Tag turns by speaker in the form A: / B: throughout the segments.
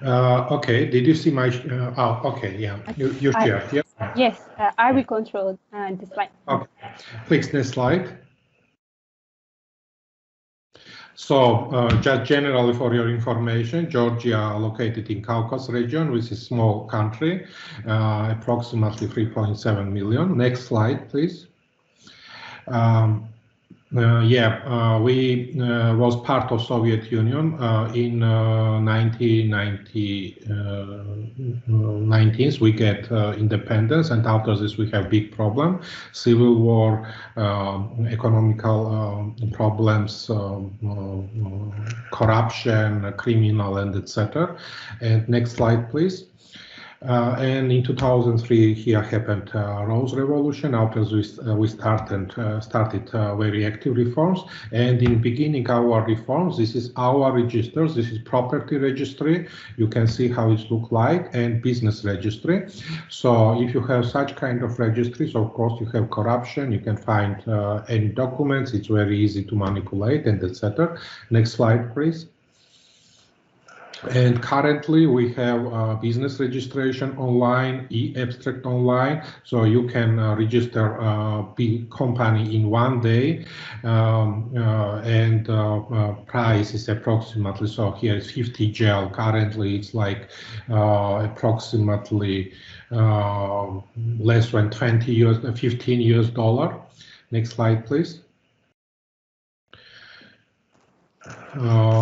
A: Okay, did you see my, okay, yeah, you share, yeah?
B: Yes, I will control the slide.
A: Okay, please, next slide. So, just generally for your information, Georgia located in Caucasus region, which is a small country, approximately 3.7 million. Next slide, please. We was part of Soviet Union in 1990s. We get independence, and after this we have big problem: civil war, economical problems, corruption, criminal, and etc. And next slide, please. And in 2003, here happened Rose Revolution. After this, we started very active reforms. And in beginning our reforms, this is our registers. This is property registry. You can see how it look like, and business registry. So if you have such kind of registries, of course you have corruption. You can find any documents. It's very easy to manipulate, and etc. Next slide, please. And currently we have business registration online, e-abstract online, so you can register a big company in one day, and price is approximately, so here is 50 gel. Currently it's like approximately less than 15 US dollar. Next slide, please.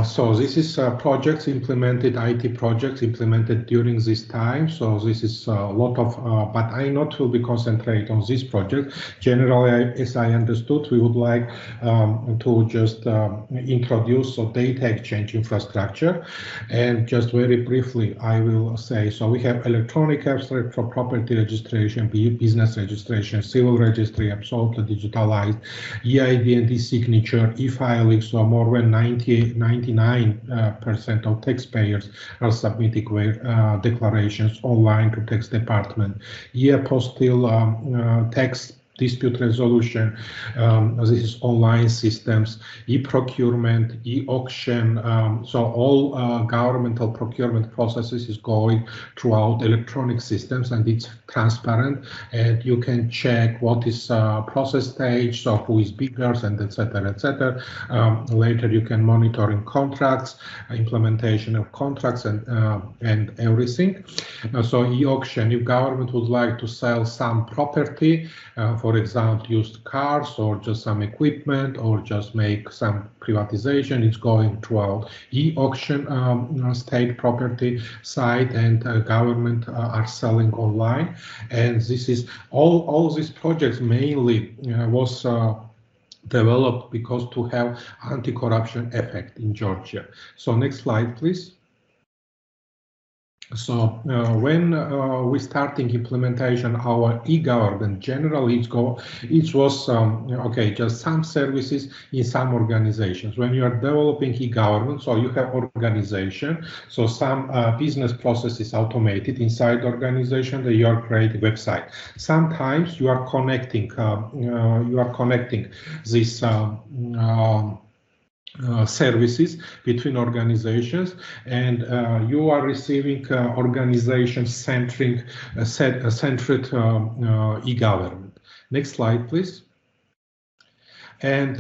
A: So this is projects implemented, IT projects implemented during this time. So this is a lot of, but I not will be concentrate on this project. Generally, as I understood, we would like to just introduce data exchange infrastructure. And just very briefly, I will say, so we have electronic abstract for property registration, business registration, civil registry, absolutely digitalized, EID and e-signature, e-filing, so more than 99% of taxpayers are submitting declarations online to tax department. E-apostille, tax dispute resolution, this is online systems, e-procurement, e-auction, so all governmental procurement processes is going throughout electronic systems, and it's transparent, and you can check what is process stage, so who is bigger, and etc. etc. Later you can monitor in contracts, implementation of contracts, and everything. So e-auction, if government would like to sell some property, for example, used cars or just some equipment or just make some privatization, it's going throughout e-auction state property site, and government are selling online. And this is all these projects mainly was developed because to have anti-corruption effect in Georgia. So next slide, please. So when we starting implementation our e-government, generally it was okay, just some services in some organizations. When you are developing e-government, so you have organization, so some business process is automated inside the organization that you are creating website. Sometimes you are connecting this services between organizations, and you are receiving organization-centric e-government. Next slide, please. And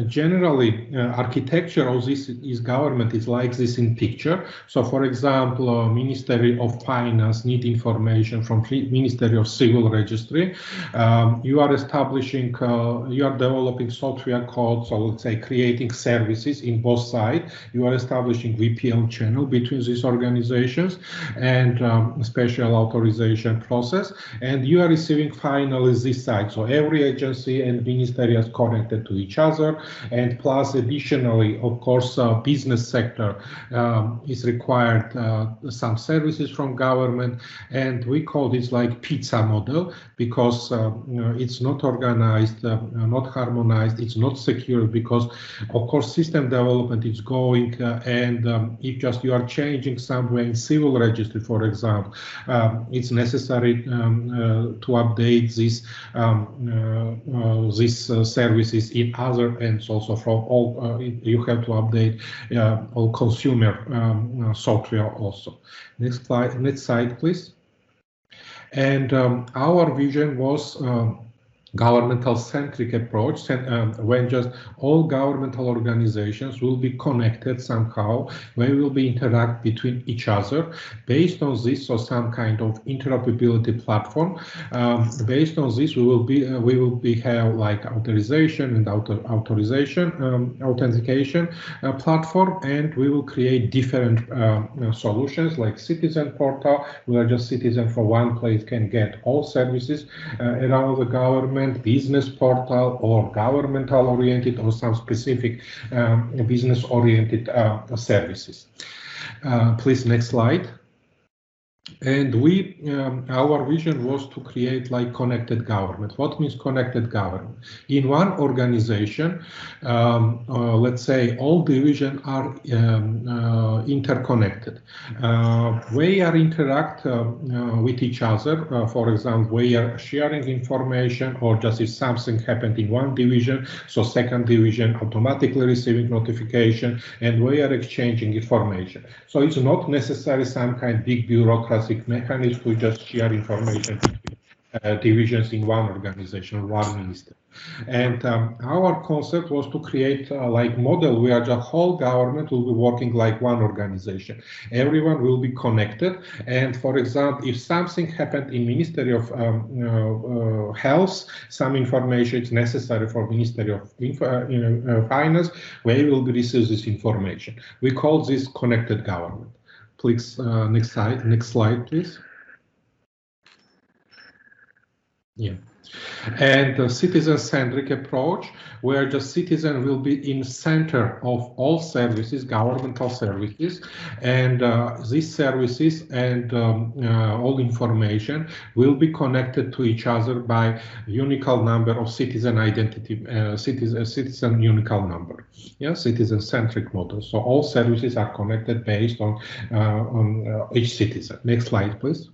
A: generally, architecture of this government is like this in picture. So, for example, Ministry of Finance need information from Ministry of Civil Registry. You are establishing, you are developing software code, so let's say creating services in both sides. You are establishing VPL channel between these organizations and special authorization process. And you are receiving finally this side. So every agency and ministry is connected connected to each other, and plus additionally, of course, business sector is required some services from government, and we call this like pizza model because it's not organized, not harmonized, it's not secure because, of course, system development is going and if just you are changing somewhere in civil registry, for example, it's necessary to update these services in other ends also from all. You have to update all consumer software also. Next slide, please. And our vision was governmental centric approach, when just all governmental organizations will be connected somehow, they will be interact between each other based on this, or some kind of interoperability platform. Based on this, we will be have like authorization and authentication platform, and we will create different solutions like citizen portal, where just citizen from one place can get all services around the government, business portal, or governmental oriented, or some specific business oriented services. Please, next slide. And our vision was to create like connected government. What means connected government? In one organization, let's say all divisions are interconnected. We are interact with each other. For example, we are sharing information, or just if something happened in one division, so second division automatically receiving notification, and we are exchanging information. So it's not necessary some kind of big bureaucracy mechanism to just share information between divisions in one organization, one minister. And our concept was to create like model where the whole government will be working like one organization. Everyone will be connected. And for example, if something happened in Ministry of Health, some information is necessary for Ministry of Finance, we will receive this information. We call this connected government. Please, next slide, please. Yeah. And the citizen-centric approach, where the citizen will be in center of all services, governmental services, and these services and all information will be connected to each other by unique number of citizen identity, citizen unique number. Yeah, citizen-centric model. So all services are connected based on each citizen. Next slide, please.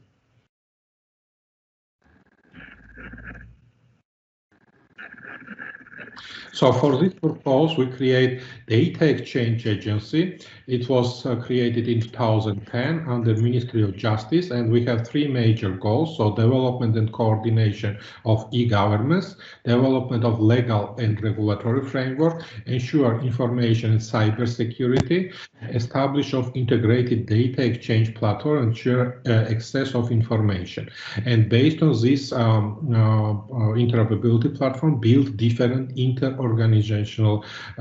A: So for this purpose, we create Data Exchange Agency. It was created in 2010 under Ministry of Justice, and we have three major goals. So development and coordination of e-governments, development of legal and regulatory framework, ensure information and cybersecurity, establish of integrated data exchange platform, ensure access of information. And based on this interoperability platform, build different inter-organizational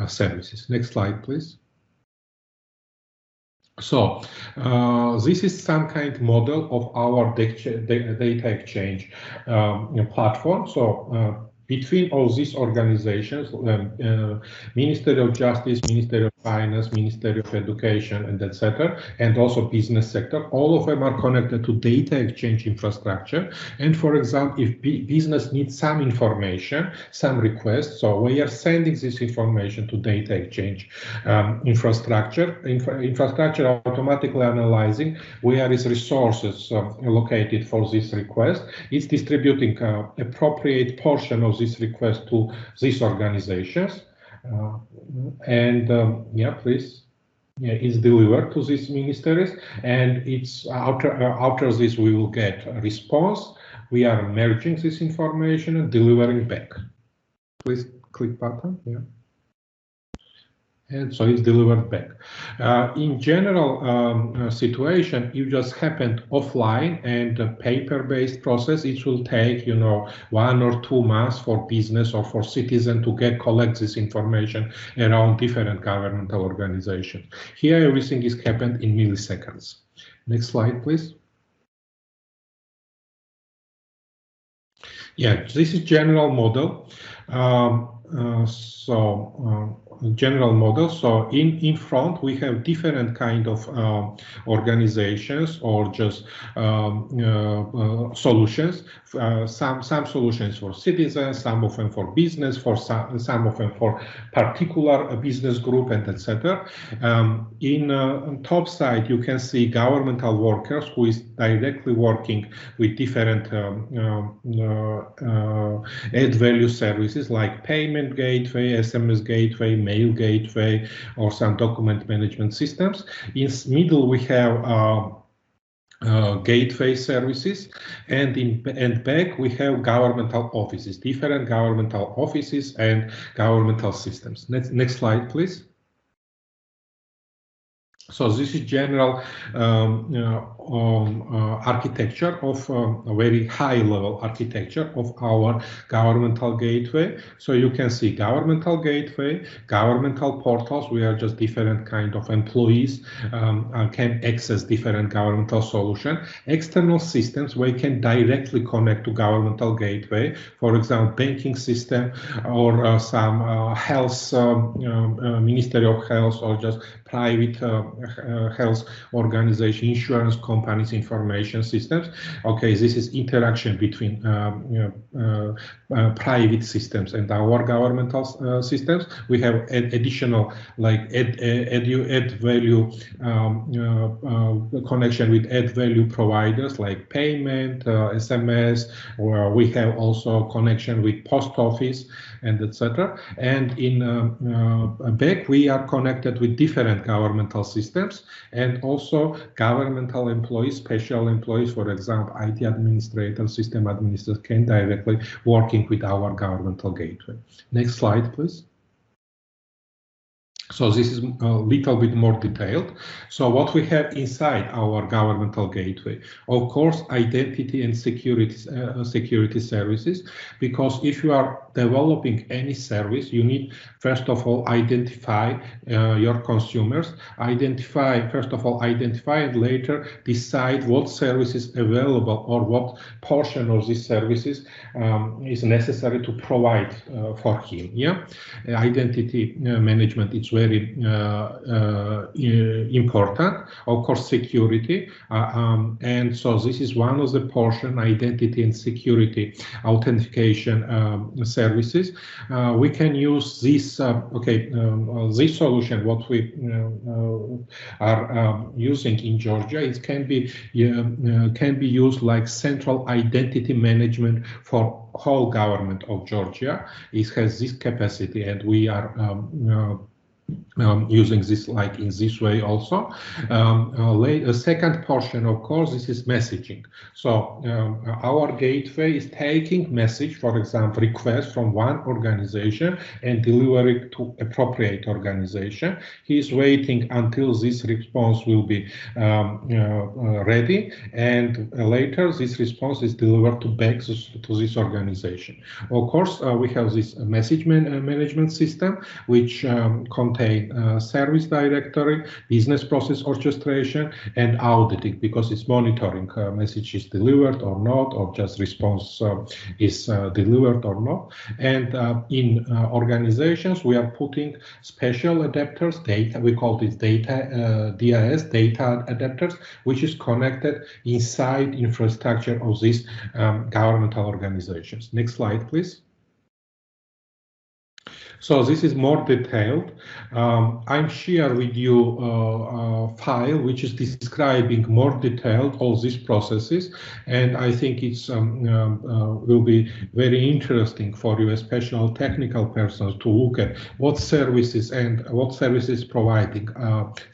A: services. Next slide, please. So this is some kind of model of our data exchange platform. So between all these organizations, Ministry of Justice, Ministry of Finance, Ministry of Education, and etc., and also business sector, all of them are connected to data exchange infrastructure. And for example, if business needs some information, some requests, so we are sending this information to data exchange infrastructure. Infrastructure automatically analyzing where is resources located for this request. It's distributing appropriate portion of this request to these organizations, yeah, please. Yeah, it's delivered to these ministries, and it's after this we will get a response. We are merging this information and delivering back. Please click button. Yeah. And so it's delivered back. In general situation, if just happened offline and a paper-based process, it will take 1 or 2 months for business or for citizen to collect this information around different governmental organizations. Here, everything is happened in milliseconds. Next slide, please. Yeah, this is general model. general model. So in front we have different kind of organizations or just solutions. Some solutions for citizens, some of them for business, for some of them for particular business group, and etc. On top side you can see governmental workers who is directly working with different add value services like payment gateway, SMS gateway, mail gateway, or some document management systems. In middle we have gateway services, and back we have governmental offices, different governmental offices and governmental systems. Next slide, please. So this is general architecture of a very high level architecture of our governmental gateway. So you can see governmental gateway, governmental portals. We are just different kind of employees can access different governmental solution. External systems where you can directly connect to governmental gateway. For example, banking system or some health, Ministry of Health, or just private health organization, insurance companies, information systems. Okay, this is interaction between private systems and our governmental systems. We have additional like add value connection with add value providers like payment, SMS, or we have also connection with post office and etc. And in back we are connected with different governmental systems and also governmental employees, special employees, for example, IT administrators, system administrators can directly working with our governmental gateway. Next slide, please. So this is a little bit more detailed. So what we have inside our governmental gateway, of course, identity and security services, because if you are developing any service, you need first of all identify your consumers, first of all identify and later decide what service is available or what portion of these services is necessary to provide for him. Yeah, identity management is very important. Of course, security, and so this is one of the portion, identity and security authentication services. We can use this. This solution, what we are using in Georgia, it can be used like central identity management for whole government of Georgia. It has this capacity, and we are using this like in this way also. A second portion, of course, this is messaging. So our gateway is taking message, for example, request from one organization and delivering to appropriate organization. He is waiting until this response will be ready, and later this response is delivered back to this organization. Of course, we have this message management system, which contains service directory, business process orchestration, and auditing, because it's monitoring message is delivered or not, or just response is delivered or not. And in organizations, we are putting special adapters, data, we call this data, DIS, data adapters, which is connected inside infrastructure of these governmental organizations. Next slide, please. So this is more detailed. I'm share with you a file which is describing more detailed all these processes, and I think it's will be very interesting for you, especially technical persons, to look at what services and what services providing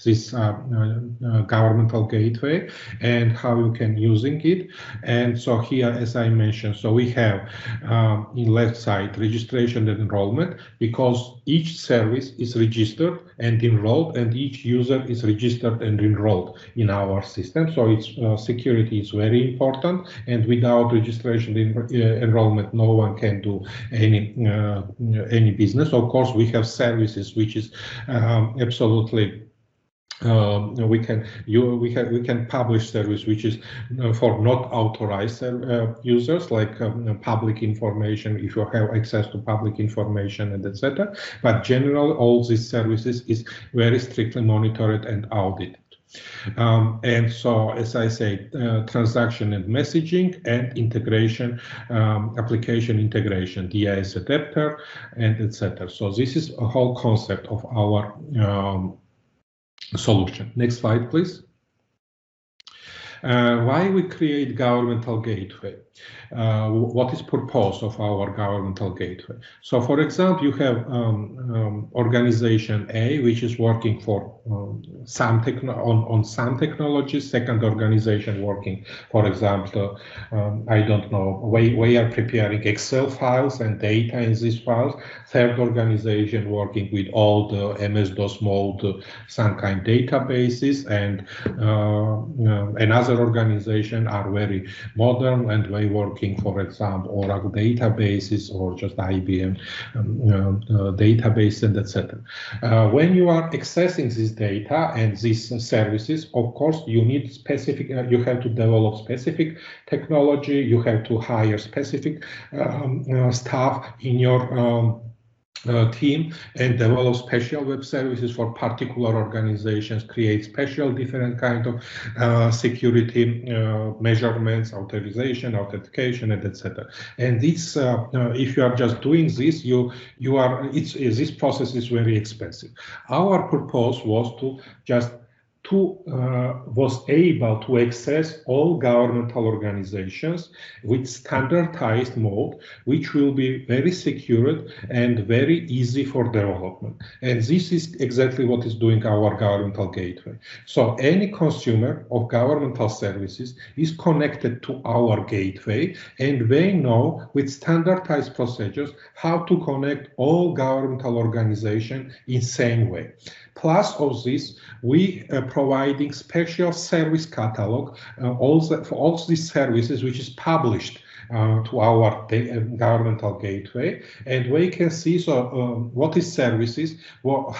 A: this governmental gateway and how you can using it. And so here, as I mentioned, so we have in left side registration and enrollment, because each service is registered and enrolled, and each user is registered and enrolled in our system. So its security is very important, and without registration and enrollment, no one can do any business. Of course, we have services which is absolutely we can publish service which is for not authorized users, like public information, if you have access to public information and etc. But generally, all these services is very strictly monitored and audited. And so, as I say, transaction and messaging and integration, application integration, DIS adapter, and etc. So this is a whole concept of our solution. Next slide, please. Why we create governmental gateway? What is purpose of our governmental gateway? So, for example, you have organization A, which is working for some technologies. Second organization working, for example, I don't know, we are preparing Excel files and data in these files. Third organization working with all the MS-DOS mode, some kind databases, and another organization are very modern and they working, for example, Oracle databases or just IBM database and etc. When you are accessing this data and these services, of course, you need specific, you have to develop specific technology, you have to hire specific staff in your team and develop special web services for particular organizations, create special different kind of security measurements, authorization, authentication, and etc. And this, if you are just doing this, this process is very expensive. Our purpose was to just was able to access all governmental organizations with standardized mode, which will be very secured and very easy for development. And this is exactly what is doing our governmental gateway. So any consumer of governmental services is connected to our gateway, and they know with standardized procedures how to connect all governmental organizations in same way. Plus of this, we are providing special service catalog for all these services, which is published to our governmental gateway, and we can see what is services, what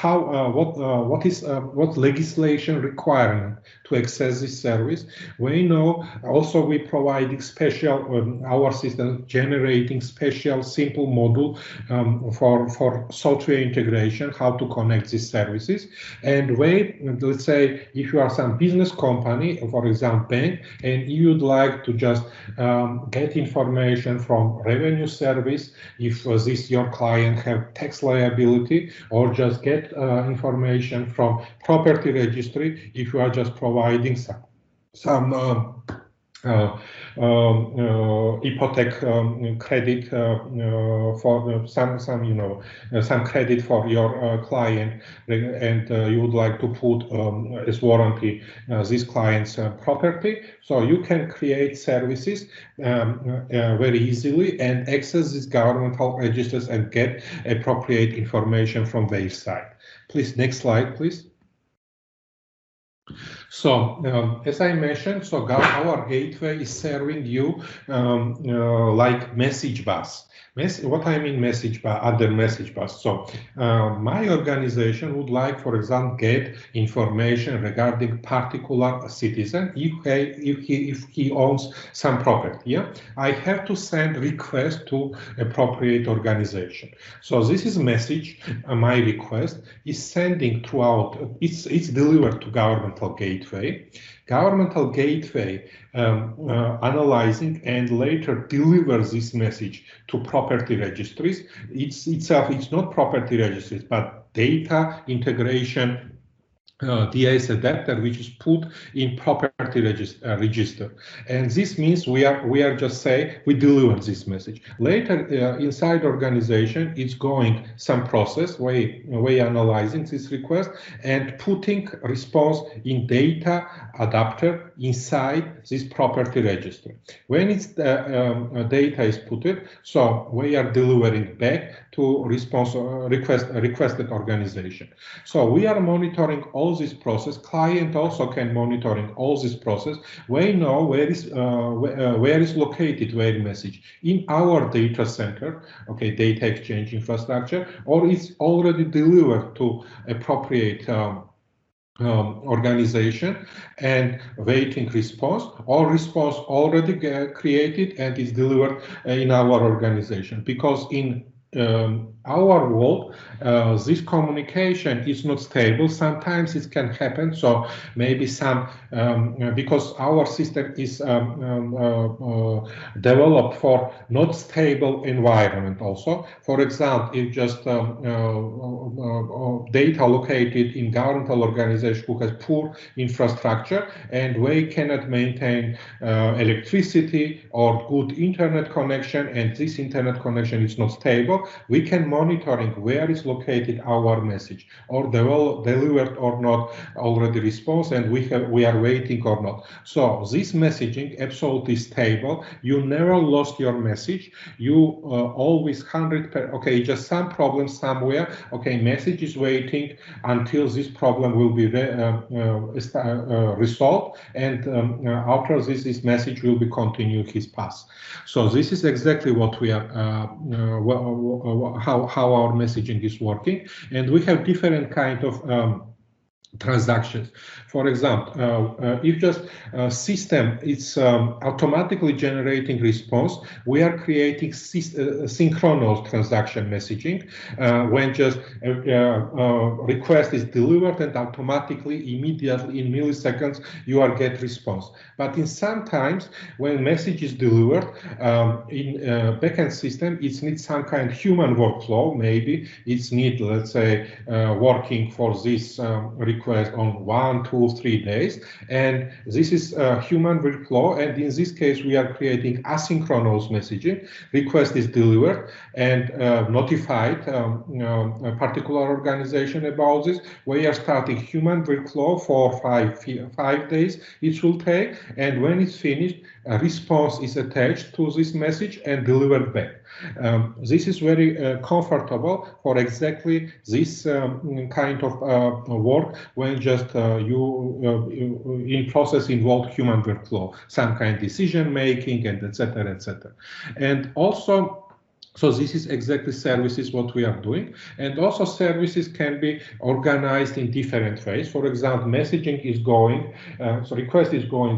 A: legislation requirement to access this service. We know also we providing special our system generating special simple module for software integration, how to connect these services. And let's say if you are some business company, for example bank, and you'd like to just get information from revenue service, if this your client have tax liability, or just get information from property registry, if you are just providing some hypothec credit for some credit for your client, and you would like to put as warranty this client's property. So you can create services very easily and access these governmental registers and get appropriate information from their side. Please, next slide, please. So, as I mentioned, so our gateway is serving you like message bus. What I mean message bus, other message bus. So, my organization would like, for example, get information regarding particular citizen if he owns some property. Yeah, I have to send request to appropriate organization. So this is message. My request is sending throughout. It's delivered to governmental gateway. Governmental gateway analyzing and later delivers this message to property registries. It's not property registries, but data integration DIS adapter, which is put in property register, and this means we are just say we deliver this message. Later inside organization, it's going some process way analyzing this request and putting response in data adapter inside this property register. When it's data is put it, so we are delivering back to response requested organization. So we are monitoring all this process. Client also can monitoring all this process. We know where is located where message in our data center, okay, data exchange infrastructure, or it's already delivered to appropriate organization and waiting response, or response already created and is delivered in our organization. Because in our world, this communication is not stable. Sometimes it can happen. So maybe some, because our system is developed for not stable environment also. For example, if just data located in governmental organization who has poor infrastructure and we cannot maintain electricity or good internet connection, and this internet connection is not stable, we can monitoring where is located our message, or delivered or not already response, and we are waiting or not. So this messaging absolutely stable. You never lost your message. You always 100%. Okay, just some problem somewhere. Okay, message is waiting until this problem will be resolved, and after this message will be continue his path. So this is exactly what we are how our messaging is working, and we have different kind of transactions. For example, if just system is automatically generating response, we are creating synchronous transaction messaging when just request is delivered and automatically, immediately in milliseconds, you are get response. But in sometimes when message is delivered in backend system, it needs some kind of human workflow. Maybe it's need, let's say, working for this request on 1, 2, 3 days, and this is human workflow, and in this case we are creating asynchronous messaging. Request is delivered and notified a particular organization about this. We are starting human workflow for 5 days it will take, and when it's finished, a response is attached to this message and delivered back. This is very comfortable for exactly this kind of work when just you in process involved human workflow, some kind of decision making, and etc., etc. And also, so this is exactly services what we are doing. And also services can be organized in different ways. For example, messaging is going, so request is going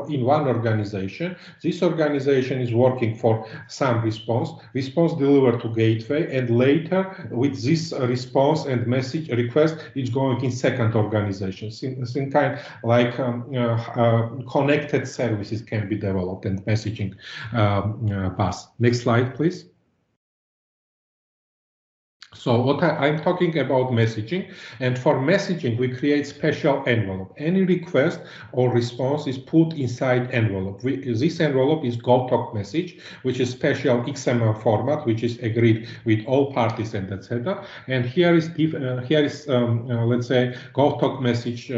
A: in one organization. This organization is working for some response delivered to gateway, and later with this response and message request is going in second organization. Some kind like connected services can be developed and messaging path. Next slide, please. So what I'm talking about messaging, and for messaging we create special envelope. Any request or response is put inside envelope. This envelope is GovTalk message, which is special XML format, which is agreed with all parties and etc. And here is let's say GovTalk message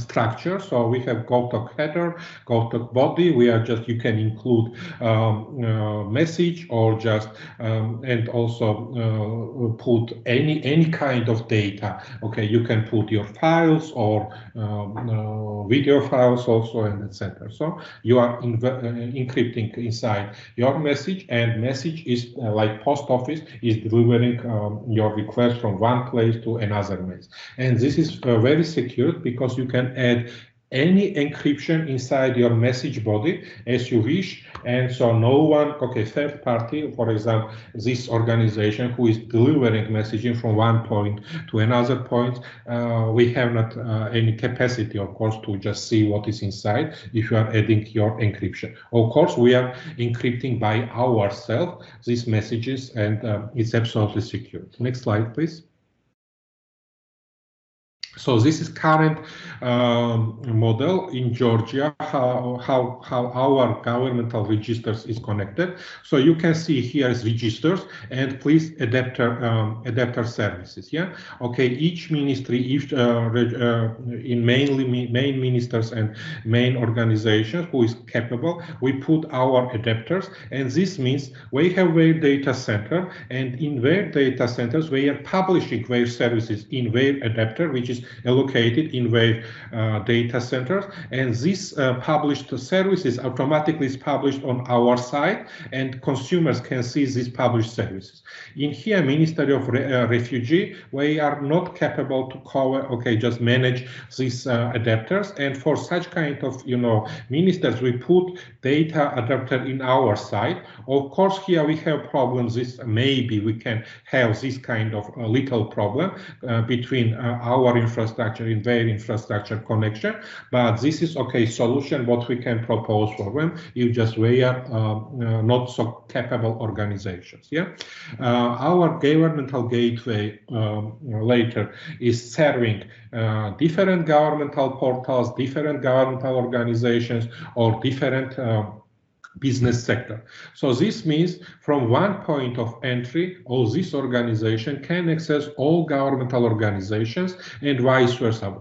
A: structure. So we have GovTalk header, GovTalk body. We are just, you can include message or just and also put any kind of data. Okay, you can put your files or video files also, and etc. So you are encrypting inside your message, and message is like post office is delivering your request from one place to another place. And this is very secure because you can add any encryption inside your message body as you wish, and so no one, okay, third party, for example, this organization who is delivering messaging from one point to another point, we have not any capacity, of course, to just see what is inside if you are adding your encryption. Of course, we are encrypting by ourselves these messages, and it's absolutely secure. Next slide, please. So this is current model in Georgia, how our governmental registers is connected. So you can see here is registers, and please adapter services. Yeah. Okay. Each ministry, in main ministers and main organizations who is capable, we put our adapters, and this means we have their data center, and in their data centers we are publishing their services in their adapter, which is allocated in wave data centers, and this published services automatically is published on our site, and consumers can see these published services. In here, Ministry of Refugee, we are not capable to cover, just manage these adapters, and for such kind of, ministers, we put data adapter in our site. Of course, here we have problems. This maybe we can have this kind of little problem between our infrastructure and their infrastructure connection, but this is solution what we can propose for them if just we are not so capable organizations. Our governmental gateway later is serving different governmental portals, different governmental organizations, or different business sector. So this means from one point of entry, all this organization can access all governmental organizations and vice versa.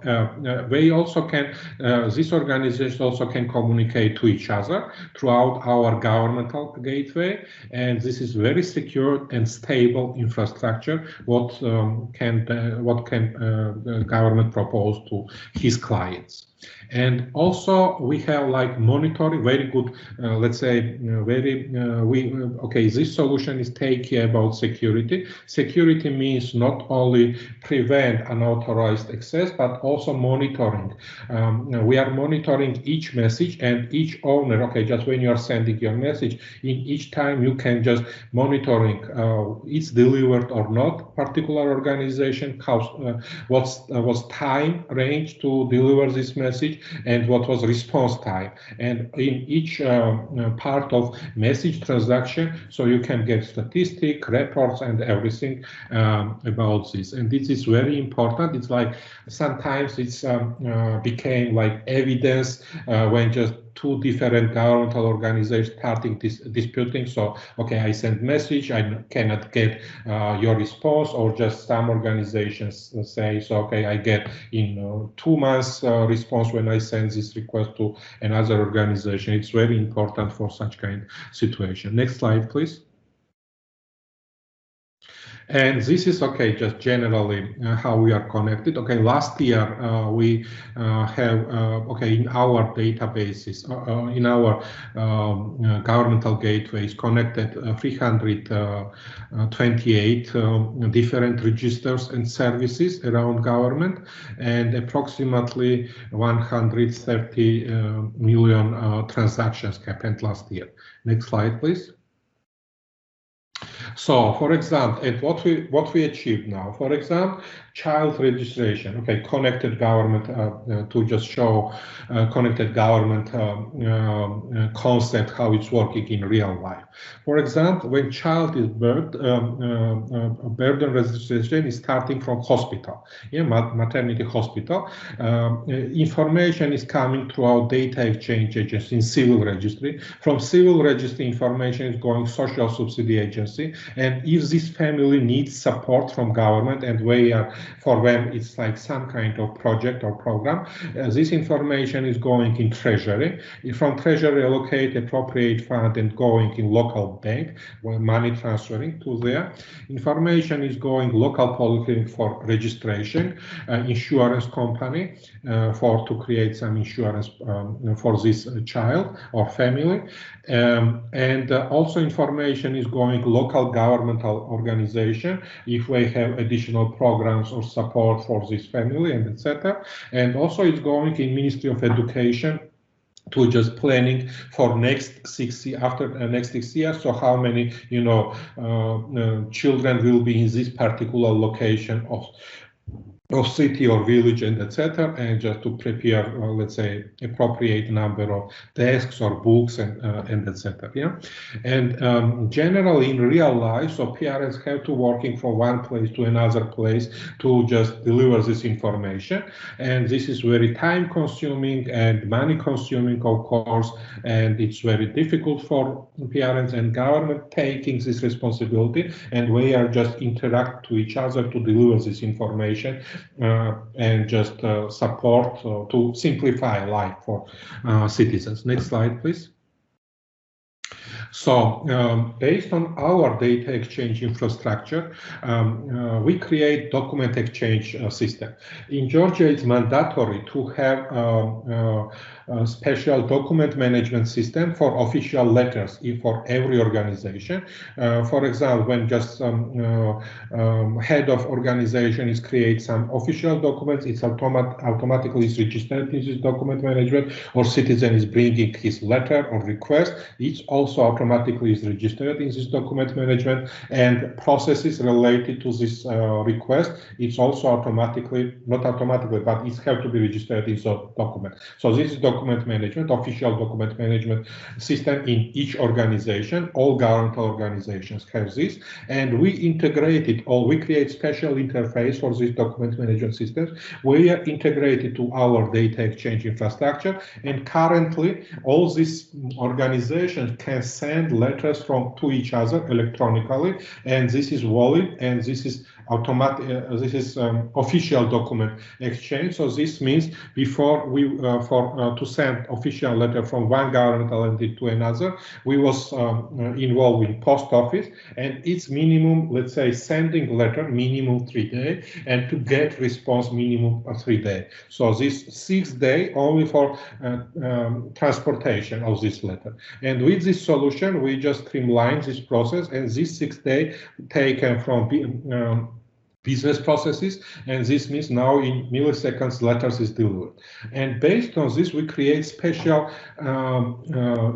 A: They also can, these organizations also can communicate to each other throughout our governmental gateway, and this is very secure and stable infrastructure. What can the government propose to his clients? And also we have like monitoring, very good, let's say, this solution is take care about security. Security means not only prevent unauthorized access, but also monitoring. We are monitoring each message and each owner, just when you are sending your message, in each time you can just monitoring it's delivered or not, particular organization, what's time range to deliver this message, and what was response time, and in each part of message transaction, so you can get statistic reports and everything about this. And this is very important. It's like sometimes it's became like evidence when just two different governmental organizations starting disputing. So, I send message, I cannot get your response, or just some organizations say, so, I get in 2 months response when I send this request to another organization. It's very important for such kind of situation. Next slide, please. And this is just generally how we are connected. Last year we have in our databases, in our governmental gateways, connected 328 different registers and services around government, and approximately 130 million transactions happened last year. Next slide, please. So, for example, and what we achieved now, for example, child registration, connected government, to just show connected government concept, how it's working in real life. For example, when child is birthed, burden registration is starting from hospital, maternity hospital. Information is coming throughout data exchange agency in civil registry. From civil registry, information is going social subsidy agency, and if this family needs support from government, and for them it's like some kind of project or program, this information is going in treasury. From treasury, allocate appropriate fund and going in local bank, where money transferring to there. Information is going local polyclinic for registration, insurance company to create some insurance for this child or family, and also information is going local governmental organization if we have additional programs or support for this family, and etc. And also it's going in Ministry of Education to just planning for next 6 years, after next 6 years. So how many children will be in this particular location of city or village, and etc., and just to prepare, let's say, appropriate number of desks or books and etc. And generally in real life, so parents have to working from one place to another place to just deliver this information, and this is very time consuming and money consuming, of course, and it's very difficult for parents and government taking this responsibility, and we are just interact to each other to deliver this information and just support to simplify life for citizens. Next slide, please. So based on our data exchange infrastructure, we create document exchange system. In Georgia, it's mandatory to have a special document management system for official letters for every organization. For example, when just head of organization is create some official documents, it's automatically is registered in this document management, or citizen is bringing his letter or request, it's also automatically is registered in this document management, and processes related to this request, it's also automatically, not automatically, but it has to be registered in the document. So this is document management, official document management system in each organization. All governmental organizations have this, and we integrate it, or we create special interface for this document management systems. We are integrated to our data exchange infrastructure, and currently all these organizations can send letters to each other electronically, and this is valid, and this is automatic. This is official document exchange. So this means before we to send official letter from one governmental entity to another, we was involved in post office, and it's minimum, let's say, sending letter minimum 3 days, and to get response minimum 3 days. So this 6 days only for transportation of this letter. And with this solution, we just streamline this process, and this 6 days taken from business processes, and this means now in milliseconds letters is delivered. And based on this, we create special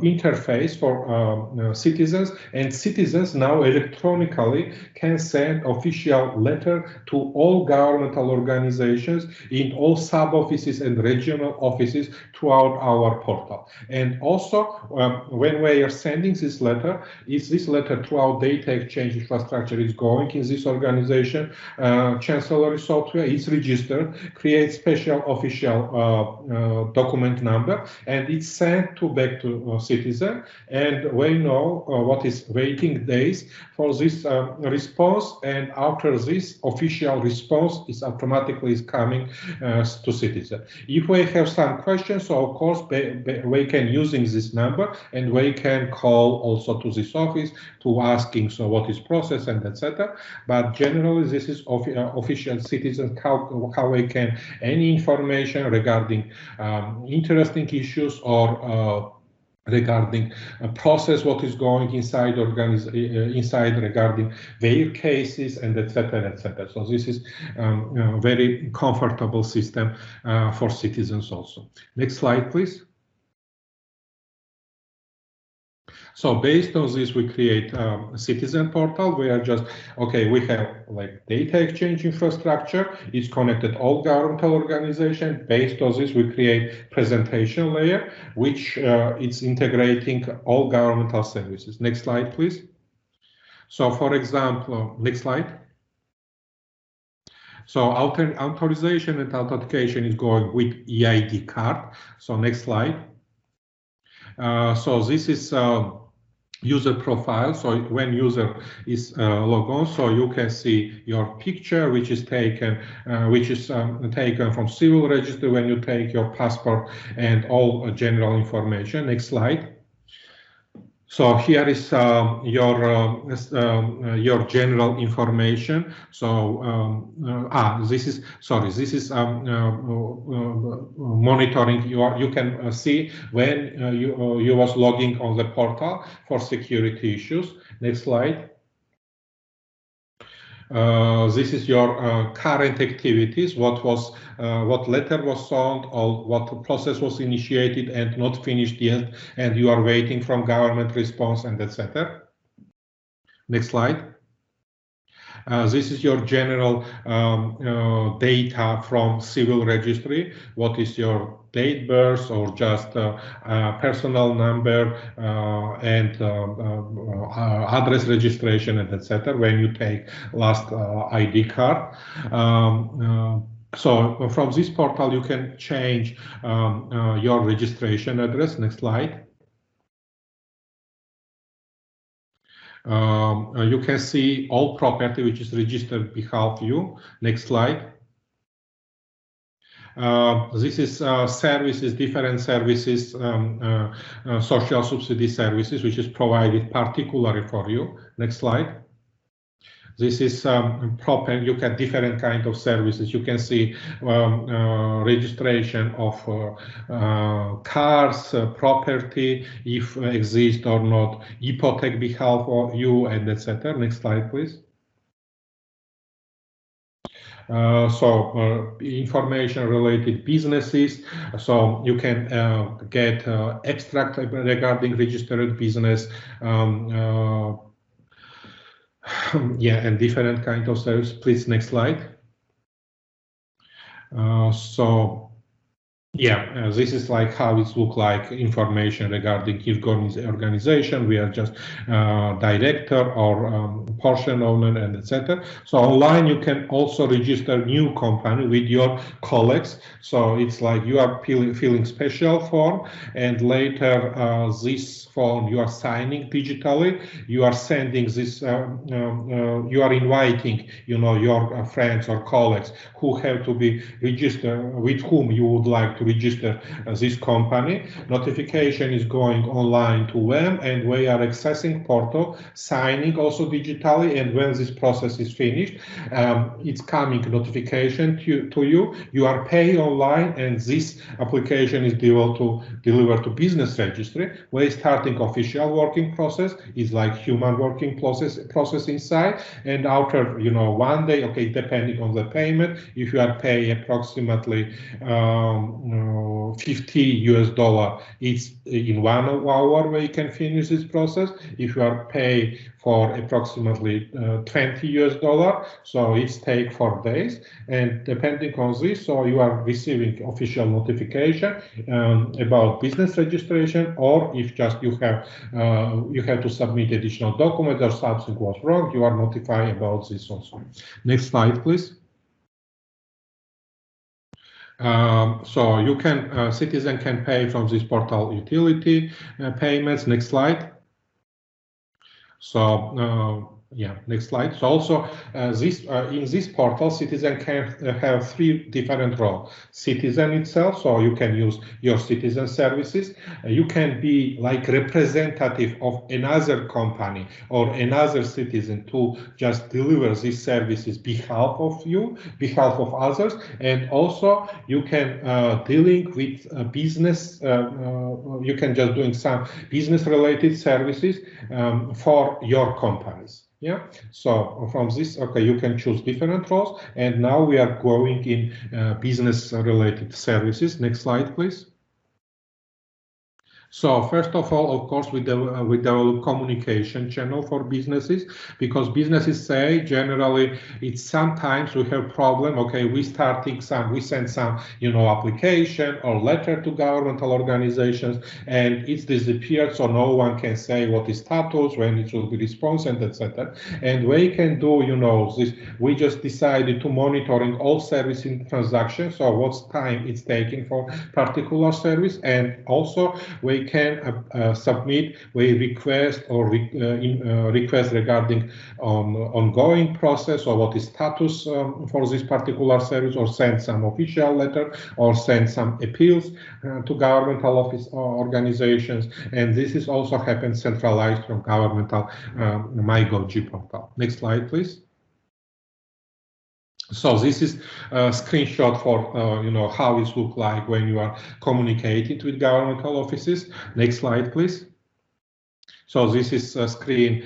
A: interface for citizens, and citizens now electronically can send official letter to all governmental organizations in all sub-offices and regional offices throughout our portal. And also, when we are sending this letter, is this letter throughout data exchange infrastructure is going in this organization, chancellery software is registered, creates special official document number, and it's sent back to citizen, and we know what is waiting days for this response, and after this official response is automatically coming to citizen. If we have some questions, so of course we can using this number, and we can call also to this office to asking so what is process and etc. But generally this is official citizens how we can any information regarding interesting issues or regarding a process, what is going inside regarding their cases and etc. etc. So this is a very comfortable system for citizens also. Next slide, please. So based on this, we create a citizen portal. We are just, okay, we have like data exchange infrastructure. It's connected all governmental organizations. Based on this, we create presentation layer, which it's integrating all governmental services. Next slide, please. So for example, next slide. So authorization and authentication is going with EID card. So next slide. So this is user profile. So when user is logged on, so you can see your picture, which is taken from civil registry when you take your passport and all general information. Next slide. So here is your general information. So this is monitoring. You can see when you was logging on the portal for security issues. Next slide. This is your current activities, what letter was sold, or what process was initiated and not finished yet, and you are waiting from government response and etc. Next slide. This is your general data from civil registry. What is your date birth or just personal number and address registration and etc. when you take last ID card. So from this portal you can change your registration address. Next slide. You can see all property which is registered on behalf of you. Next slide. This is services, different services, social subsidy services, which is provided particularly for you. Next slide. This is proper. You get different kind of services. You can see registration of cars, property, if exist or not, hypothec behalf of you, and etc. Next slide, please. Information related businesses, so you can get extract regarding registered business, yeah, and different kind of service. Please, next slide. Yeah, this is like how it looks like information regarding if organization, we are just director or portion owner and etc. So online you can also register new company with your colleagues. So it's like you are filling special form, and later this form you are signing digitally. You are sending this. You are inviting, your friends or colleagues who have to be registered, with whom you would like to register this company. Notification is going online to them, and we are accessing portal, signing also digitally, and when this process is finished, it's coming notification to you. You are paying online, and this application is delivered to business registry. We're starting official working process. It's like human working process inside, and after 1 day, okay, depending on the payment, if you are paying approximately $50, it's in 1 hour where you can finish this process. If you are paid for approximately $20, so it's take 4 days, and depending on this, so you are receiving official notification about business registration, or if just you have to submit additional document or something was wrong, you are notified about this also. Next slide, please. So you can, citizen can pay from this portal utility payments. Next slide. So yeah, next slide. So also in this portal, citizen can have 3 different roles. Citizen itself, so you can use your citizen services. You can be like representative of another company or another citizen to just deliver these services behalf of you, behalf of others, and also you can dealing with business. You can just doing some business related services for your companies. Yeah, so from this, okay, you can choose different roles, and now we are going in business related services. Next slide, please. So first of all, of course, we develop communication channel for businesses, because businesses say generally it's sometimes we have problem. Okay, we send some application or letter to governmental organizations, and it's disappeared, so no one can say what is status, when it will be response, and etc. And we can do this. We just decided to monitoring all servicing transactions, so what's time it's taking for particular service, and also we can submit a request or request regarding ongoing process, or what is status for this particular service, or send some official letter, or send some appeals to governmental office organizations. And this is also happens centralized from governmental MyGovG portal. Next slide, please. So this is a screenshot for how it looks like when you are communicating with governmental offices. Next slide, please. So this is a screen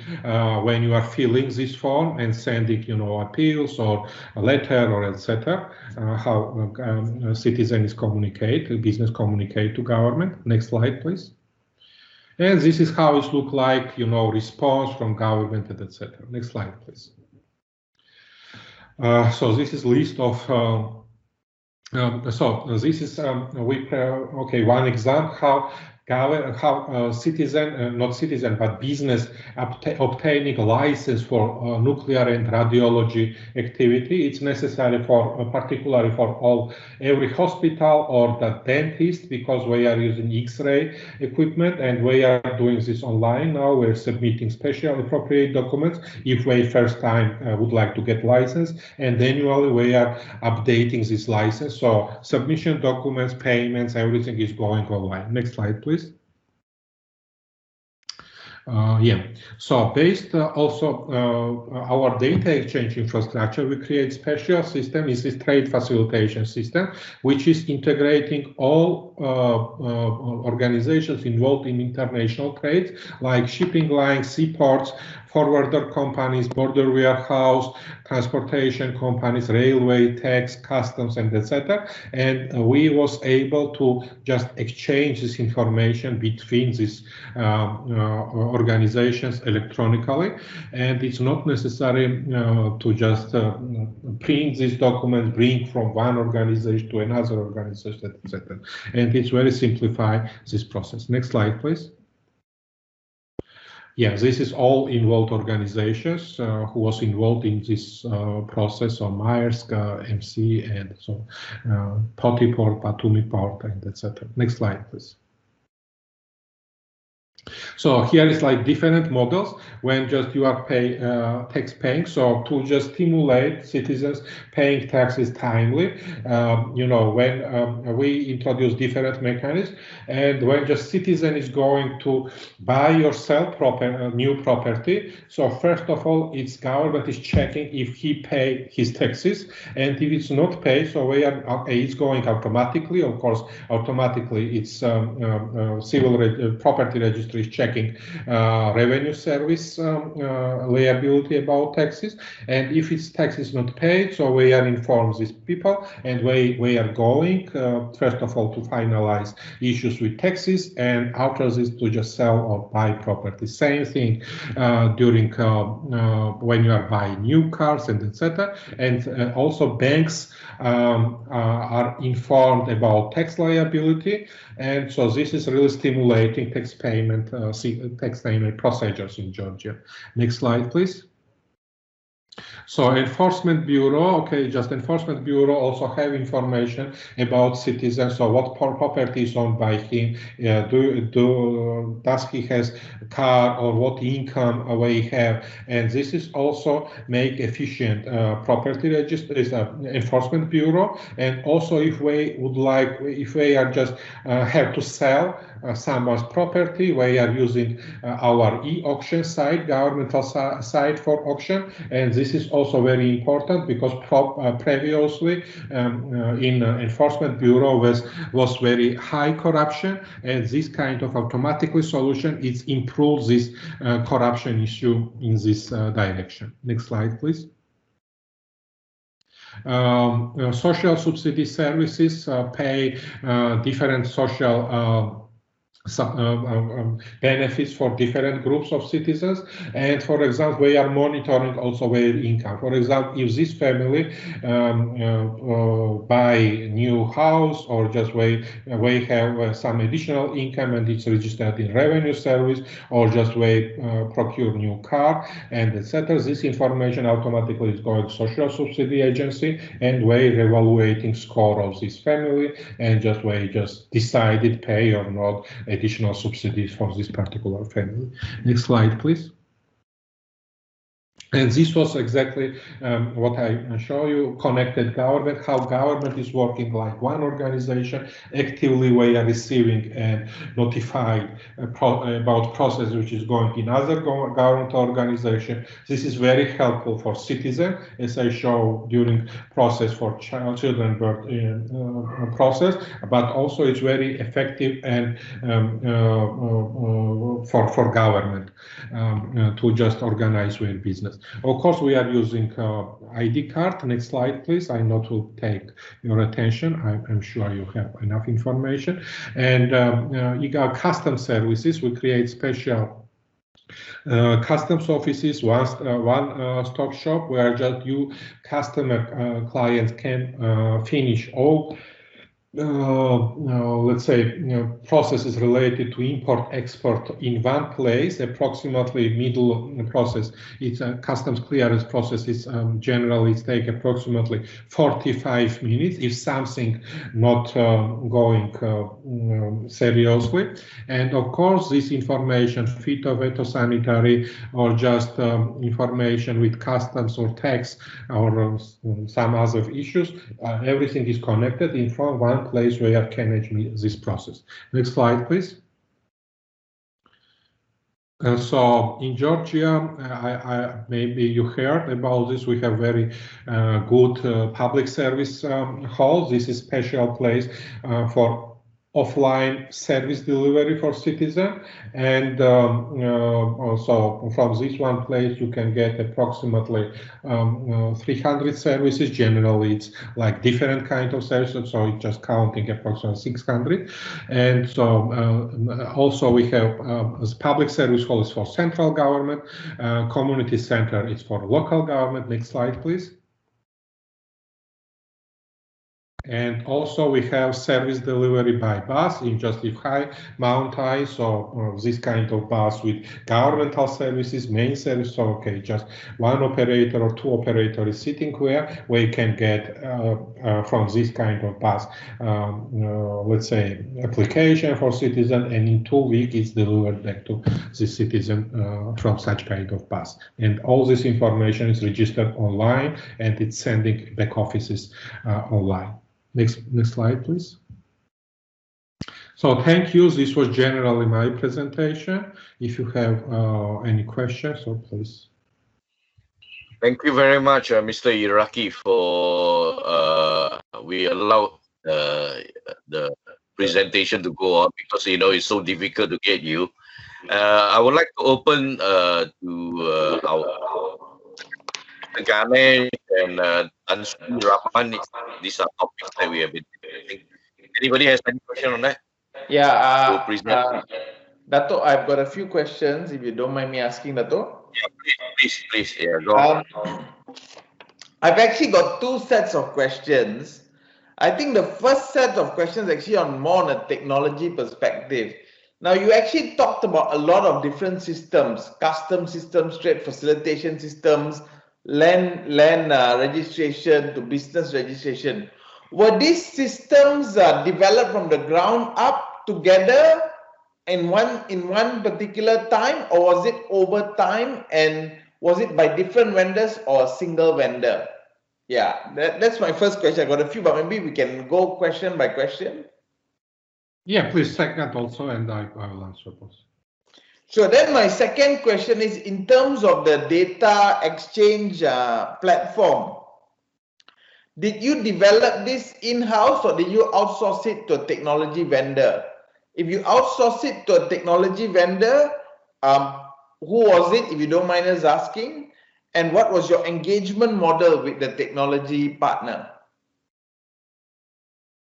A: when you are filling this form and sending appeals or a letter or etc. How citizens communicate, business communicate to government. Next slide, please. And this is how it looks like response from government, etc. Next slide, please. So this is list of. So this is okay. One example how not citizen, but business obtaining a license for nuclear and radiology activity. It's necessary for, particularly for every hospital or the dentist, because we are using X-ray equipment and we are doing this online now. We're submitting special appropriate documents if we first time would like to get license, and annually we are updating this license. So submission documents, payments, everything is going online. Next slide, please. So based also our data exchange infrastructure, we create special system. Is this trade facilitation system, which is integrating all organizations involved in international trade, like shipping lines, seaports, forwarder companies, border warehouse, transportation companies, railway, tax, customs, and etc. And we was able to just exchange this information between these organizations electronically, and it's not necessary to just print these documents, bring from one organization to another organization, etc. And it's very simplified this process. Next slide, please. Yeah, this is all involved organizations who was involved in this process of Maersk, MC, and so Poti Port, Batumi Port, and etc. Next slide, please. So here is like different models when just you are tax paying. So to just stimulate citizens paying taxes timely, you know, when we introduce different mechanisms, and when just citizen is going to buy or sell new property. So first of all, its government is checking if he paid his taxes, and if it's not paid, so it's going automatically. Of course, automatically it's civil property registry is checking revenue service liability about taxes, and if its tax is not paid, so we are informed these people, and we are going first of all to finalize issues with taxes, and after this to just sell or buy property. Same thing during when you are buying new cars and etc. And also banks are informed about tax liability, and so this is really stimulating tax payment procedures in Georgia. Next slide, please. So Enforcement Bureau, okay, just Enforcement Bureau also have information about citizens. So what property is owned by him? Does he has a car, or what income we have? And this is also make efficient property register is Enforcement Bureau. And also if we would like, if we are just have to sell someone's property, we are using our e-auction site, governmental site for auction, and this is also very important because previously in Enforcement Bureau was very high corruption, and this kind of automatically solution is improves this corruption issue in this direction. Next slide, please. Social subsidy services pay different social benefits for different groups of citizens, and for example we are monitoring also their income. For example, if this family buy new house, or just we have some additional income and it's registered in revenue service, or just we procure new car and etc., this information automatically is going to social subsidy agency, and we're evaluating score of this family, and just we just decided pay or not additional subsidies for this particular family. Next slide, please. And this was exactly what I show you, connected government, how government is working like one organization. Actively we are receiving and notified about process which is going in other government organization. This is very helpful for citizen, as I show during process for children birth process, but also it's very effective and for government to just organize their business. Of course, we are using ID card. Next slide, please. I know it will take your attention. I'm sure you have enough information. And custom services, we create special customs offices, one-stop shop where just you customer clients can finish all let's say, processes related to import-export in one place, approximately middle process. It's a customs clearance processes generally take approximately 45 minutes if something not going seriously. And of course, this information, phytosanitary or just information with customs or tax or some other issues, everything is connected in from one place where I can manage this process. Next slide, please. So in Georgia, maybe you heard about this. We have very good public service hall. This is special place for offline service delivery for citizens, and so from this one place you can get approximately 300 services. Generally it's like different kind of services, so it's just counting approximately 600. And so also we have public service hall is for central government, community center is for local government. Next slide, please. And also we have service delivery by bus in Justice High, Mount High, so this kind of bus with governmental services, main service, so okay, just one operator or two operators sitting where we can get from this kind of bus, let's say, application for citizen, and in 2 weeks it's delivered back to the citizen from such kind of bus. And all this information is registered online and it's sending back offices online. Next slide, please. So thank you. This was generally my presentation. If you have any questions, so please.
C: Thank you very much, Mr. Irakli, for we allow the presentation to go on because it's so difficult to get you. I would like to open to our Ganesh and Anshu Rahman. These are topics that we have been discussing. Anybody has any question on that?
D: Yeah, Dato, I've got a few questions, if you don't mind me asking, Dato.
C: Yeah, please. Yeah, go on.
D: I've actually got two sets of questions. I think the first set of questions actually more on a technology perspective. Now, you actually talked about a lot of different systems, custom systems, trade facilitation systems, land registration to business registration. Were these systems developed from the ground up together in one particular time, or was it over time, and was it by different vendors or a single vendor? Yeah, that's my first question. I got a few, but maybe we can go question by question.
A: Yeah, please check that also, and I will answer those.
D: So then my second question is in terms of the data exchange platform. Did you develop this in-house or did you outsource it to a technology vendor? If you outsource it to a technology vendor, who was it, if you don't mind us asking? And what was your engagement model with the technology partner?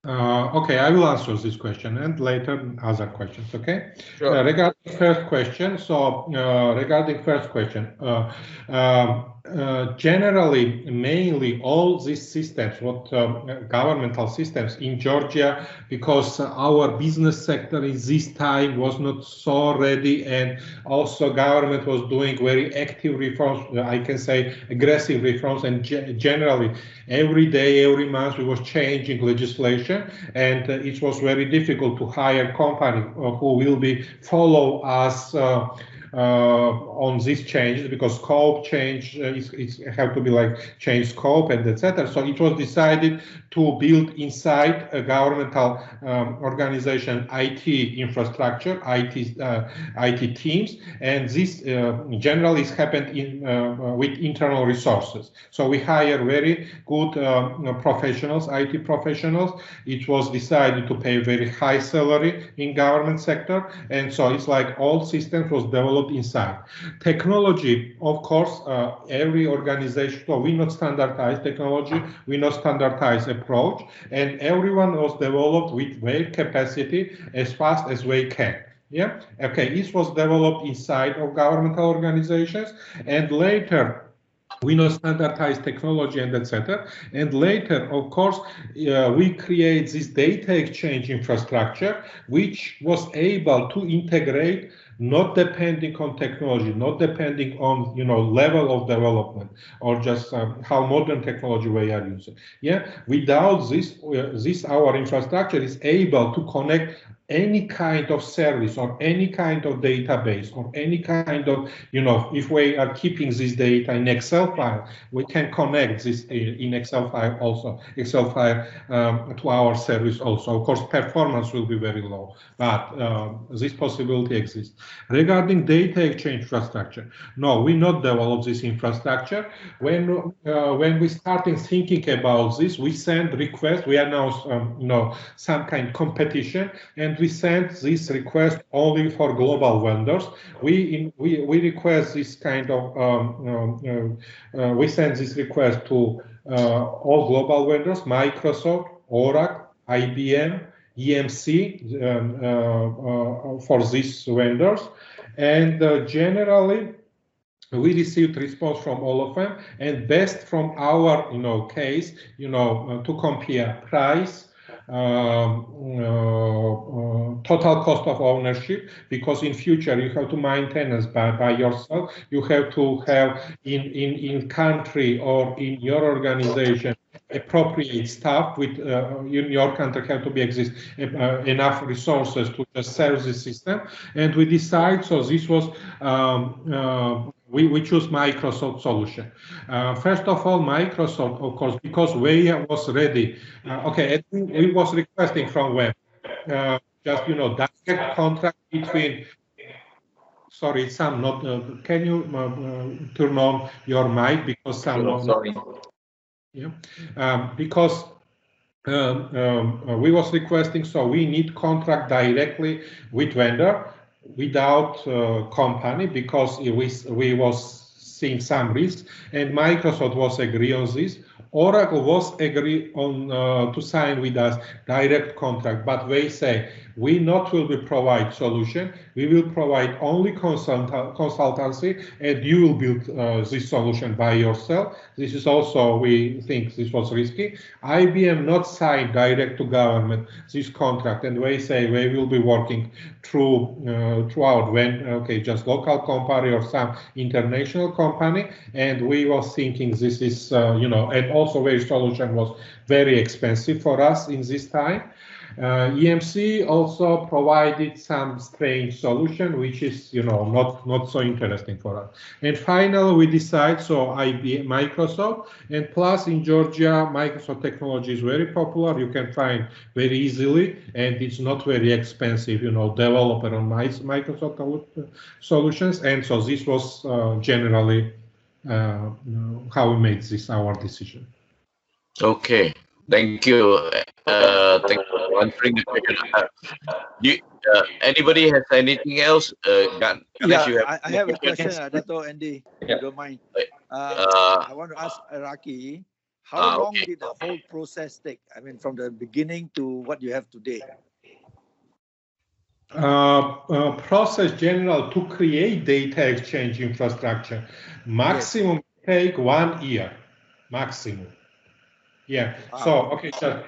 A: Okay, I will answer this question and later other questions, okay?
D: Sure.
A: Regarding first question, generally, mainly all these systems, governmental systems in Georgia, because our business sector in this time was not so ready, and also government was doing very active reforms, I can say aggressive reforms, and generally every day, every month we was changing legislation, and it was very difficult to hire company who will be follow us on these changes, because scope change it have to be like change scope and etc. So it was decided to build inside a governmental organization IT infrastructure, IT teams, and this generally is happened with internal resources. So we hire very good professionals, IT professionals. It was decided to pay very high salary in government sector, and so it's like all systems was developed inside. Technology, of course, every organization, so we not standardize technology, we not standardize approach, and everyone was developed with their capacity as fast as we can. Yeah, okay, this was developed inside of governmental organizations, and later we know standardized technology and etc. And later, of course, we create this data exchange infrastructure, which was able to integrate, not depending on technology, not depending on level of development or just how modern technology we are using. Yeah, without this, our infrastructure is able to connect any kind of service or any kind of database or any kind of, if we are keeping this data in Excel file, we can connect this in Excel file also, to our service also. Of course, performance will be very low, but this possibility exists. Regarding data exchange infrastructure, no, we not develop this infrastructure. When we started thinking about this, we send requests. We announced, some kind of competition, and we send this request only for global vendors. We request this kind of we send this request to all global vendors: Microsoft, Oracle, IBM, EMC, for these vendors, and generally we received response from all of them, and best from our case, to compare price, total cost of ownership, because in future you have to maintain it by yourself. You have to have in country or in your organization appropriate staff with in your country have to be enough resources to just serve the system. And we decide, so this was we choose Microsoft solution. First of all, Microsoft, of course, because we was ready. Okay, we was requesting from web just direct contract between. Sorry, Sam, not. Can you turn on your mic because Sam?
D: Sorry.
A: Yeah, because we was requesting, so we need contract directly with vendor without company, because we was seeing some risk, and Microsoft was agree on this. Oracle was agree on to sign with us direct contract, but they say we not will be provide solution. We will provide only consultancy, and you will build this solution by yourself. This is also, we think this was risky. IBM not signed direct to government this contract, and they say they will be working throughout just local company or some international company, and we was thinking this is and also their solution was very expensive for us in this time. EMC also provided some strange solution, which is not so interesting for us. And finally, we decide, so IBM, Microsoft, and plus in Georgia, Microsoft technology is very popular. You can find very easily, and it's not very expensive, developer on Microsoft solutions. And so this was generally how we made this our decision.
C: Okay, thank you. Thank you for answering the question. Anybody has anything else?
E: I have a question, Dato' Andy, if you don't mind. I want to ask Irakli, how long did the whole process take? I mean, from the beginning to what you have today?
A: Process general to create data exchange infrastructure, maximum take 1 year, maximum. Yeah. So okay, so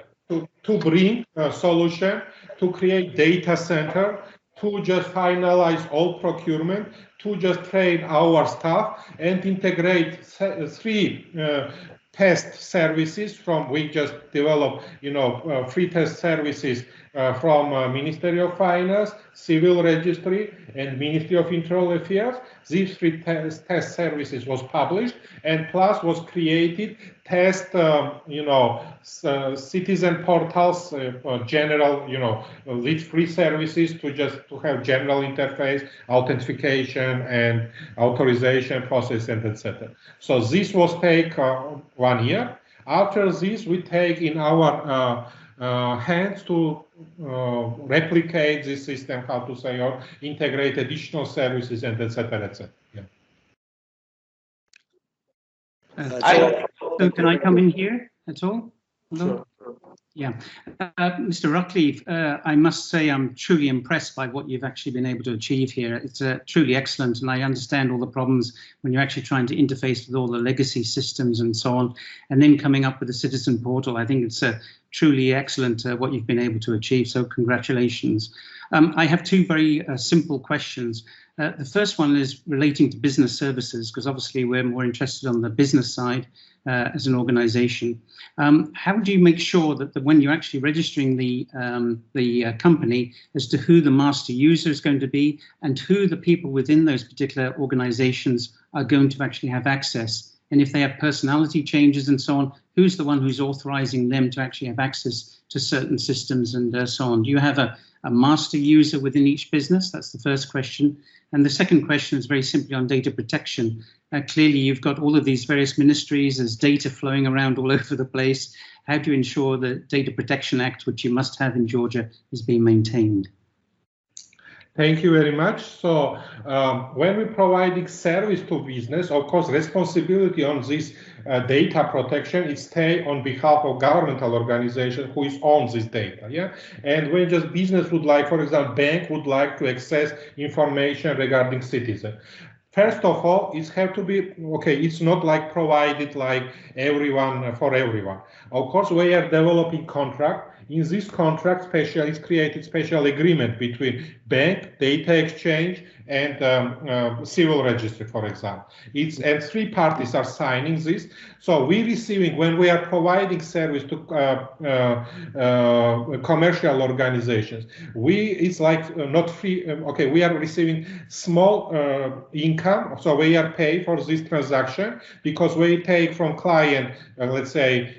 A: to bring a solution, to create data center, to just finalize all procurement, to just train our staff and integrate 3 test services from, we just develop, free test services from Ministry of Finance, Civil Registry, and Ministry of Internal Affairs. These 3 test services was published, and plus was created test, citizen portals, general, with free services to have general interface, authentication, and authorization process, and etc. So this was take 1 year. After this, we take in our hands to replicate this system, how to say, or integrate additional services, and etc. etc. Yeah.
F: So can I come in here at all? Hello? Yeah, Mr. Irakli, I must say I'm truly impressed by what you've actually been able to achieve here. It's truly excellent, and I understand all the problems when you're actually trying to interface with all the legacy systems and so on, and then coming up with a citizen portal. I think it's truly excellent what you've been able to achieve, so congratulations. I have two very simple questions. The first one is relating to business services, because obviously we're more interested on the business side as an organization. How do you make sure that when you're actually registering the company as to who the master user is going to be and who the people within those particular organizations are going to actually have access? And if they have personality changes and so on, who's the one who's authorizing them to actually have access to certain systems and so on? Do you have a master user within each business? That's the first question. And the second question is very simply on data protection. Clearly, you've got all of these various ministries, there's data flowing around all over the place. How do you ensure the Data Protection Act, which you must have in Georgia, is being maintained?
A: Thank you very much. So when we're providing service to business, of course, responsibility on this data protection is stay on behalf of governmental organization who is owns this data. Yeah, and when just business would like, for example, bank would like to access information regarding citizen. First of all, it has to be, okay, it's not like provided like everyone for everyone. Of course, we are developing contract. In this contract, it's created special agreement between bank, data exchange, and civil registry, for example. And three parties are signing this. So we receiving, when we are providing service to commercial organizations, it's like not free. Okay, we are receiving small income, so we are paid for this transaction because we take from client, let's say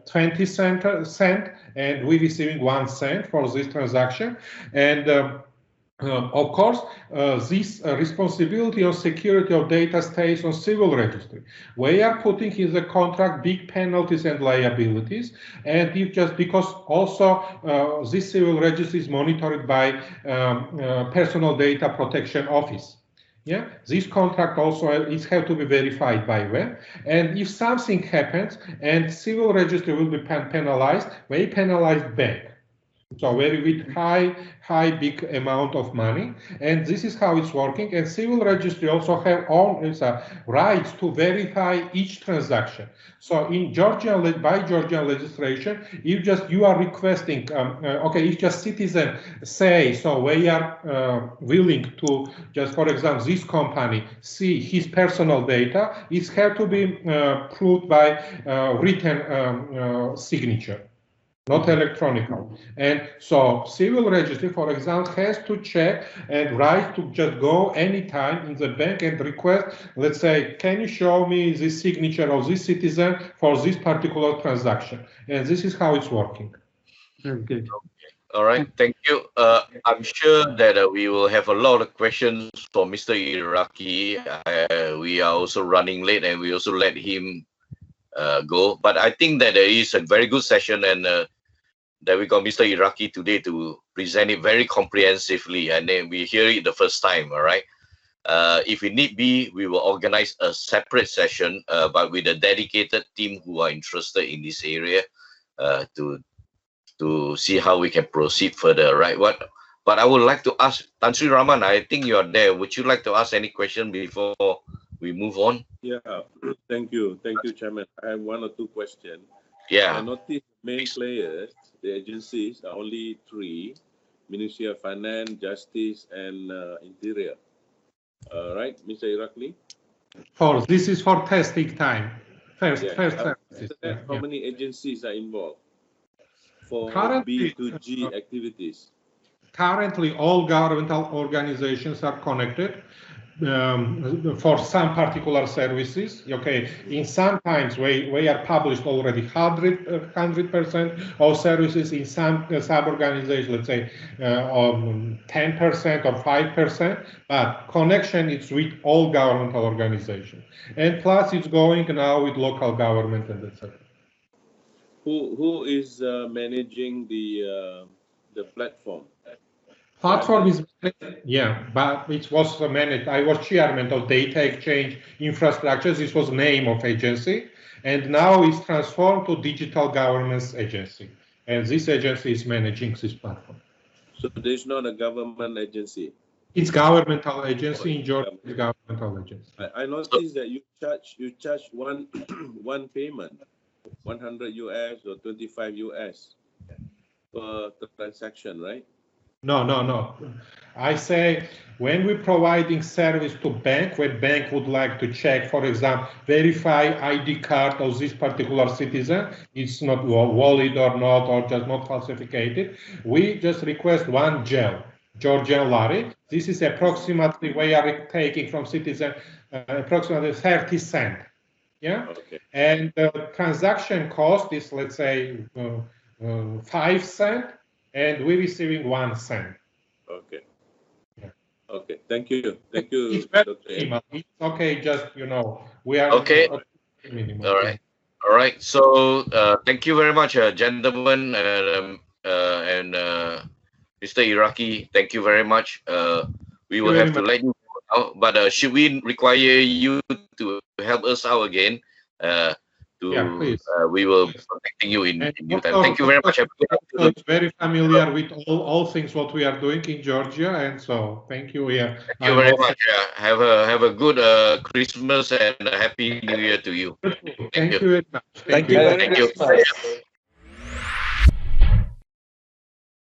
A: 20 cent, and we receiving 1 cent for this transaction. And of course, this responsibility on security of data stays on civil registry. We are putting in the contract big penalties and liabilities, and if just because also this civil registry is monitored by Personal Data Protection Office. Yeah, this contract also is have to be verified by them. And if something happens and civil registry will be penalized, we penalize bank. So very with high big amount of money, and this is how it's working. And civil registry also have own rights to verify each transaction. So in Georgian, by Georgian legislation, if you are requesting, okay, if just citizen say, so we are willing to just, for example, this company see his personal data, it has to be proved by written signature, not electronic. And so civil registry, for example, has to check and right to just go anytime in the bank and request, let's say, can you show me the signature of this citizen for this particular transaction? And this is how it's working.
F: Very good.
C: All right, thank you. I'm sure that we will have a lot of questions for Mr. Irakli. We are also running late, and we also let him go. But I think that there is a very good session, and that we got Mr. Irakli today to present it very comprehensively, and then we hear it the first time. All right. If it need be, we will organize a separate session, but with a dedicated team who are interested in this area, to see how we can proceed further. Right. But I would like to ask Tan Sri Raman. I think you are there. Would you like to ask any question before we move on?
G: Yeah. Thank you, Chairman. I have 1 or 2 questions.
C: Yeah.
G: I noticed main players, the agencies, are only 3: Ministry of Finance, Justice, and Interior. Right, Mr. Irakli?
A: This is for testing time. First.
G: How many agencies are involved for B2G activities?
A: Currently, all governmental organizations are connected for some particular services. Okay, in sometimes we are published already 100% of services. In some sub-organizations, let's say 10% or 5%, but connection is with all governmental organizations. And plus it's going now with local government and etc.
G: Who is managing the platform?
A: Platform is, yeah, but it was managed. I was chairman of data exchange infrastructure. This was name of agency, and now it's transformed to digital governance agency. And this agency is managing this platform.
G: So there's not a government agency.
A: It's governmental agency in Georgia. It's governmental agency.
G: I noticed that you charge one one payment, 100 US or 25 US per transaction, right?
A: No. I say when we're providing service to bank, when bank would like to check, for example, verify ID card of this particular citizen, it's not valid or not, or just not falsified, we just request one gel, Georgian lari. This is approximately, we are taking from citizen approximately 30 cents. Yeah.
G: Okay.
A: And the transaction cost is, let's say, 5 cents. And we're receiving 1 cent.
G: Okay.
A: Yeah.
G: Okay. Thank you. Thank you.
A: It's very minimal. It's okay. Just, you know, we are
C: okay.
A: Minimum.
C: All right. All right. So thank you very much, gentlemen, and Mr. Irakli. Thank you very much. We will have to let you go now, but should we require you to help us out again?
A: Please.
C: We will be contacting you in due time. Thank you very much.
A: It's very familiar with all things what we are doing in Georgia, and so thank you. Yeah,
C: thank you very much. Have a good Christmas and a happy New Year to you.
A: Thank you very much.
C: Thank you.